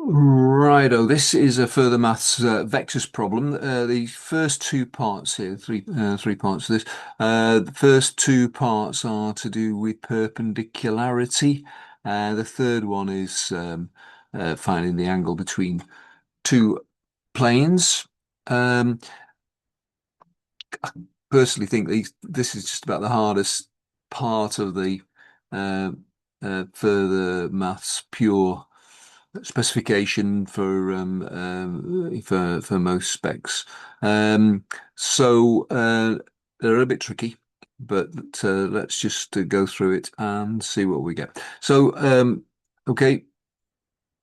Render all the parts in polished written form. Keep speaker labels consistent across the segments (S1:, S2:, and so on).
S1: Righto, this is a further maths vectors problem. The first two parts here, three parts of this. The first two parts are to do with perpendicularity. The third one is finding the angle between two planes. Um, I personally think this is just about the hardest part of the uh, further maths pure specification for most specs. So they're a bit tricky, but let's just go through it and see what we get. Okay,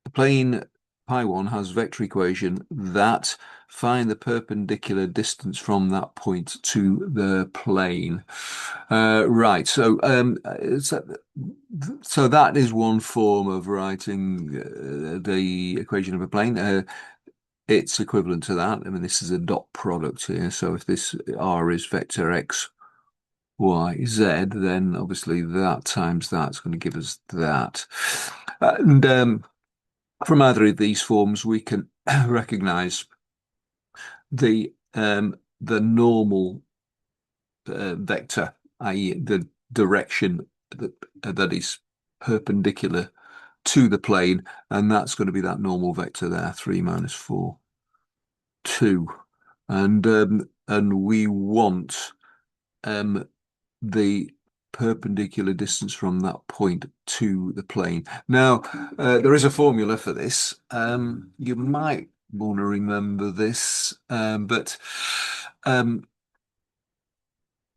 S1: the plane pi1 has vector equation that find the perpendicular distance from that point to the plane. Right, so that is one form of writing the equation of a plane. It's equivalent to that. I mean, this is a dot product here. So if this R is vector X, Y, Z, then obviously that times that's going to give us that. And from either of these forms, we can recognize the normal vector, i.e., the direction that is perpendicular to the plane, and that's going to be that normal vector there, 3 minus 4, 2. And we want the perpendicular distance from that point to the plane. Now, there is a formula for this. You might want to remember this, but um,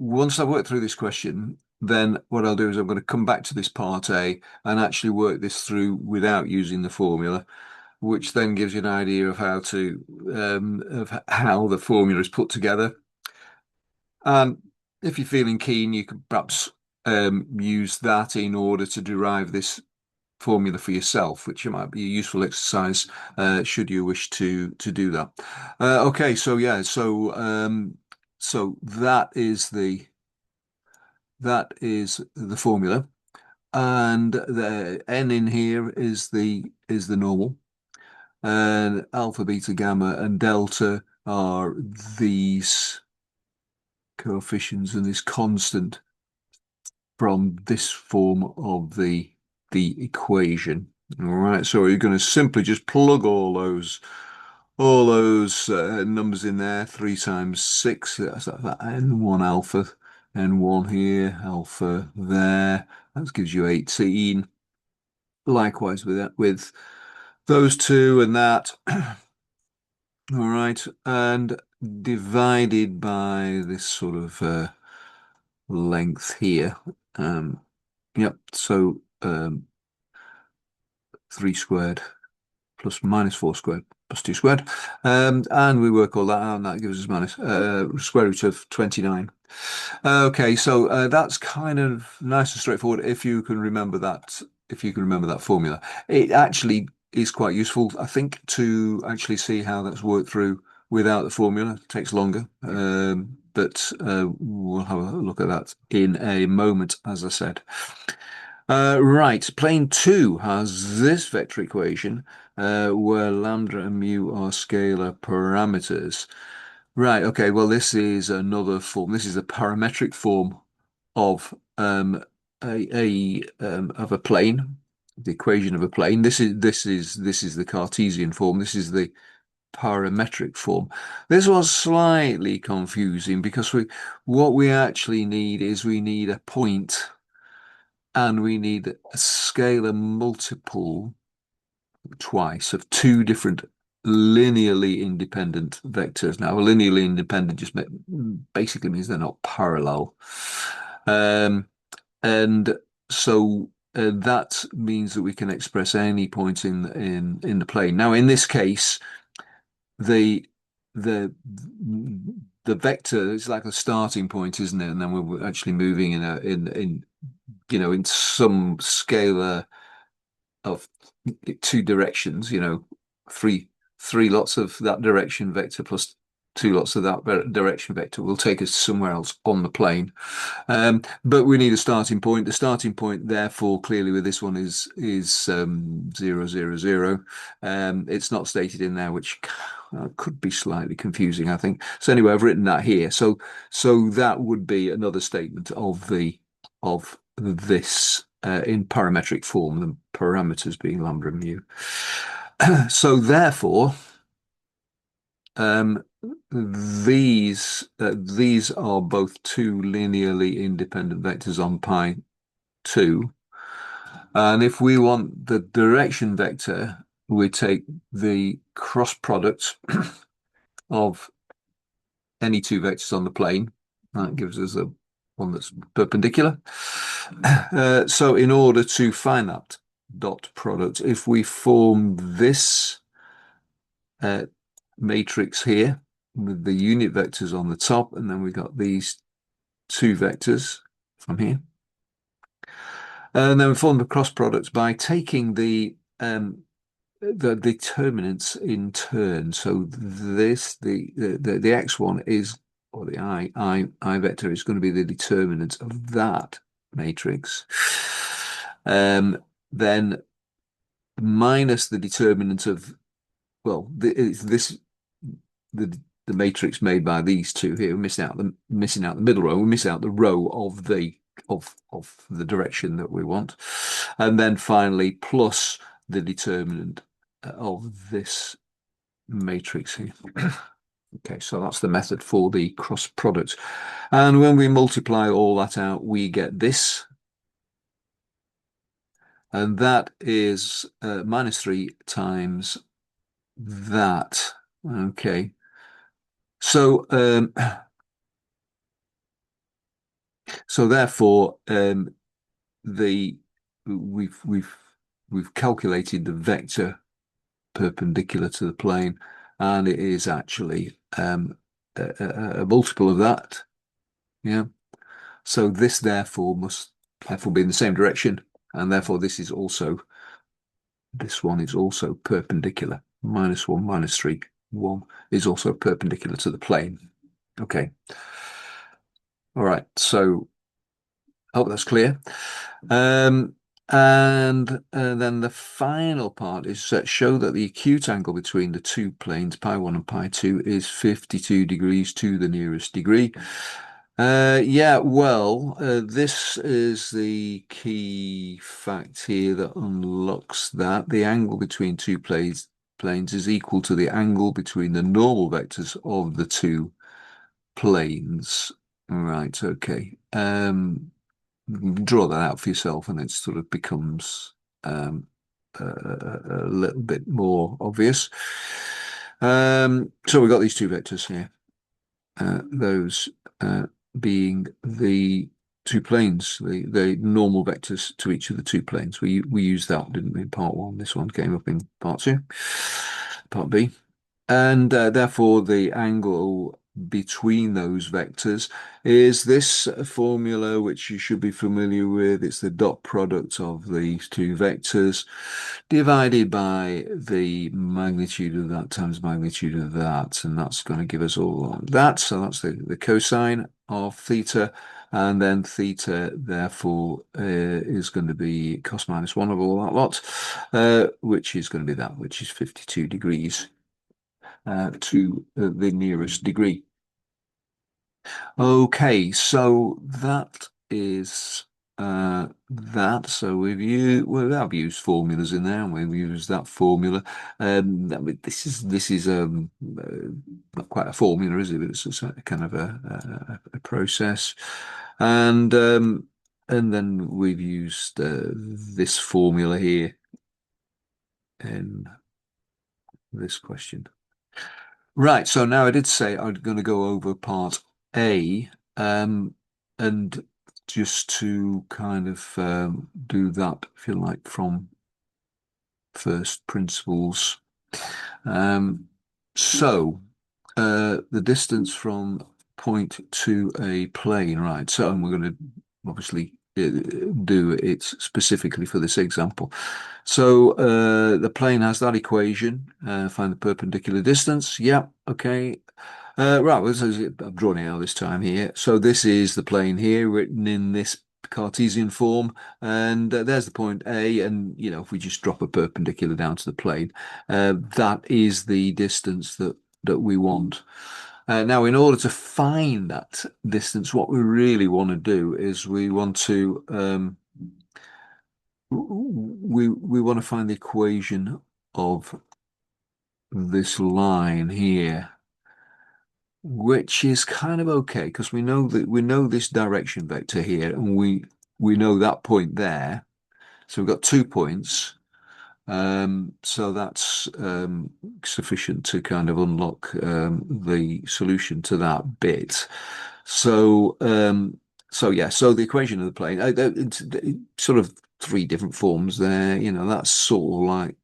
S1: once I've worked through this question, then what I'll do is I'm going to come back to this part A and actually work this through without using the formula, which then gives you an idea of how the formula is put together. And if you're feeling keen, you could perhaps use that in order to derive this formula for yourself, which might be a useful exercise should you wish to do that. Okay, so yeah, so that is the formula, and the n in here is the normal, and alpha, beta, gamma, and delta are these coefficients and this constant from this form of the equation. All right, so you're going to simply just plug all those numbers in there. 3 times 6, that's that n1 alpha, n1 here, alpha there. That gives you 18. Likewise with that, with those two and that. All right, and divided by this sort of length here. Yep, so 3 squared plus minus 4 squared plus 2 squared. And we work all that out, and that gives us minus square root of 29. Okay, so that's kind of nice and straightforward if you can remember that formula. It actually is quite useful, I think, to actually see how that's worked through without the formula. It takes longer, but we'll have a look at that in a moment, as I said. Right, plane 2 has this vector equation where lambda and mu are scalar parameters. Right, okay, well, this is another form. This is a parametric form of of a plane, the equation of a plane. This is the Cartesian form. This is the parametric form. This was slightly confusing because what we actually need is we need a point and we need a scalar multiple twice of two different linearly independent vectors. Now, linearly independent just basically means they're not parallel. Um, and so that means that we can express any point in the plane. Now, in this case, the the the vector is like a starting point, isn't it? And then we're actually moving in some scalar of two directions, three lots of that direction vector plus two lots of that direction vector will take us somewhere else on the plane. But we need a starting point. The starting point, therefore, clearly with this one is 0, 0, 0. It's not stated in there, which could be slightly confusing, I think. So anyway, I've written that here. So that would be another statement of this in parametric form, the parameters being lambda and mu. So therefore, um, these are both two linearly independent vectors on pi 2. And if we want the direction vector, we take the cross product of any two vectors on the plane. That gives us a one that's perpendicular. So in order to find that dot product, if we form this uh, matrix here with the unit vectors on the top, and then we got these two vectors from here. And then we form the cross products by taking the determinants in turn. So this the x1 is, or the I vector is going to be the determinant of that matrix. Then minus the determinant of, well, this the matrix made by these two here. We're missing out the middle row. We miss out the row of the direction that we want, and then finally plus the determinant of this matrix here. Okay, so that's the method for the cross product. And when we multiply all that out, we get this. And that is -3 times that. Okay. So so therefore the we've calculated the vector perpendicular to the plane, and it is actually a multiple of that. Yeah. So this therefore must be in the same direction, and therefore this one is also perpendicular. -1, -3, 1 is also perpendicular to the plane. Okay. All right. So I hope that's clear. And then the final part is show that the acute angle between the two planes, pi 1 and pi 2, is 52 degrees to the nearest degree. Yeah, well, this is the key fact here that unlocks that. The angle between two planes is equal to the angle between the normal vectors of the two planes. Right, okay. Draw that out for yourself, and it sort of becomes a little bit more obvious. So we've got these two vectors here, those being the two planes, the normal vectors to each of the two planes. We used that, didn't we, in part 1? This one came up in part 2, part B. And therefore, the angle between those vectors is this formula, which you should be familiar with. It's the dot product of these two vectors divided by the magnitude of that times magnitude of that. And that's going to give us all that. So that's the cosine of theta. And then theta, therefore, is going to be cos -1 of all that lot, which is going to be that, which is 52 degrees. To the nearest degree. Okay, so that is that. So I've used formulas in there, and we've used that formula. This is not quite a formula, is it? But it's a kind of a process, and then we've used this formula here in this question. Right, so now I did say I'm going to go over part A, and just to kind of do that, if you like, from first principles. So the distance from point to a plane, right? So we're going to obviously do it specifically for this example. So the plane has that equation, find the perpendicular distance. Yeah, okay. Right, well, I've drawn it out this time here. So this is the plane here written in this Cartesian form, and there's the point A, and if we just drop a perpendicular down to the plane, that is the distance that we want. Now, in order to find that distance, what we really want to do is we want to we want to find the equation of this line here, which is kind of okay because we know this direction vector here, and we know that point there. So we've got 2 points. So that's sufficient to kind of unlock the solution to that bit. So yeah, so the equation of the plane, it's sort of three different forms there. That's sort of like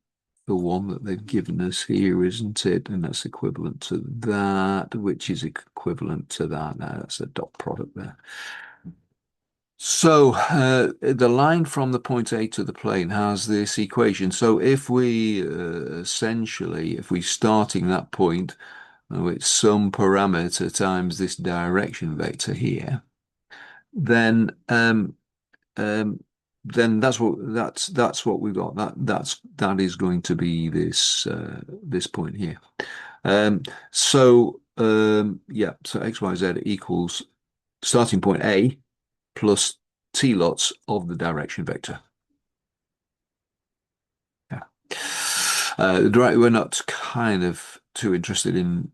S1: the one that they've given us here, isn't it? And that's equivalent to that, which is equivalent to that. Now that's a dot product there. So the line from the point A to the plane has this equation. So if we essentially, if we starting that point with some parameter times this direction vector here, then um, then that's what we've got. That is going to be this point here. Yeah, so XYZ equals starting point A plus t lots of the direction vector. Yeah. We're not kind of too interested in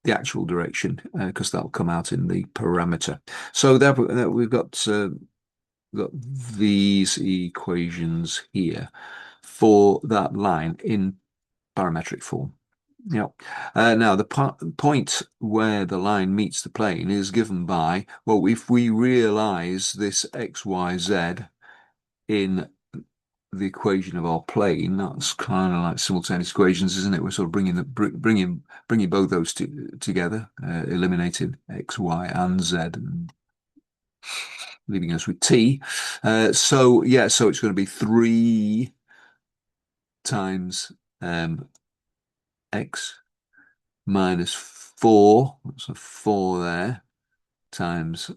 S1: the actual direction because that'll come out in the parameter. So there we've got these equations here for that line in parametric form. Yeah. Now the point where the line meets the plane is given by, well, if we realize this x, y, z in the equation of our plane, that's kind of like simultaneous equations, isn't it? We're sort of bringing both those together, eliminating x, y, and z, and leaving us with t. So yeah, so it's going to be 3 times x minus 4. That's a 4 there, times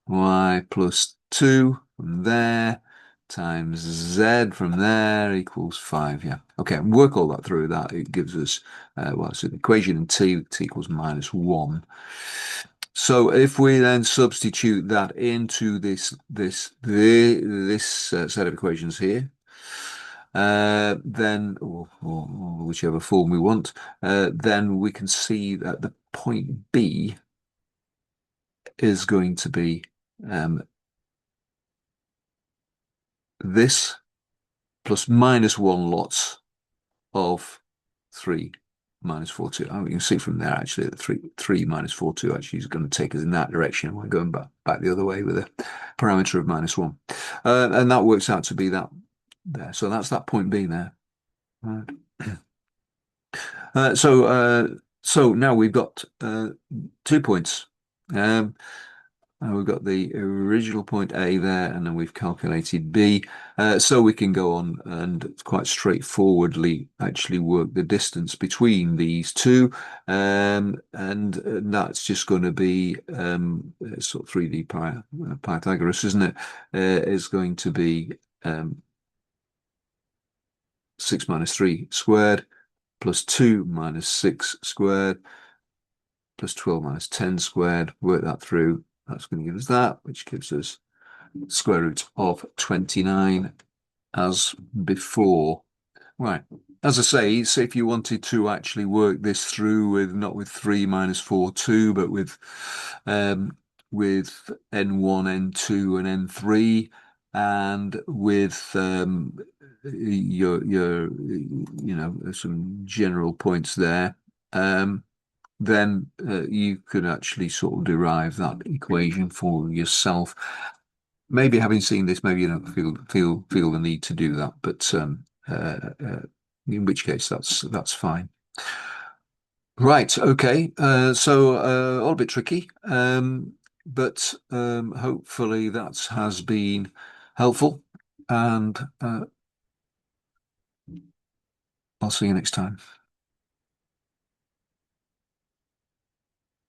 S1: y plus 2 from there, times z from there equals 5. Yeah. Okay, and work all that through. That it gives us, well, it's an equation in t equals -1. So if we then substitute that into this set of equations here, then or whichever form we want, then we can see that the point B is going to be this plus -1 lots of 3 minus 4 2. Oh, you can see from there actually that 3 minus 4 2 actually is going to take us in that direction. We're going back the other way with a parameter of -1. And that works out to be that there. So that's that point B there. Right. So now we've got 2 points. Um, we've got the original point A there, and then we've calculated B. So we can go on and quite straightforwardly actually work the distance between these two. And that's just going to be sort of 3D Pythagoras, isn't it? Is going to be 6 minus 3 squared plus 2 minus 6 squared plus 12 minus 10 squared. Work that through. That's going to give us that, which gives us square root of 29 as before. Right. As I say, so if you wanted to actually work this through with not with 3 minus 4, 2, but with N1, N2, and N3, and with your some general points there, then you could actually sort of derive that equation for yourself. Maybe having seen this, maybe you don't feel the need to do that, but in which case that's fine. Right, okay. So all a bit tricky, but hopefully that has been helpful, and I'll see you next time.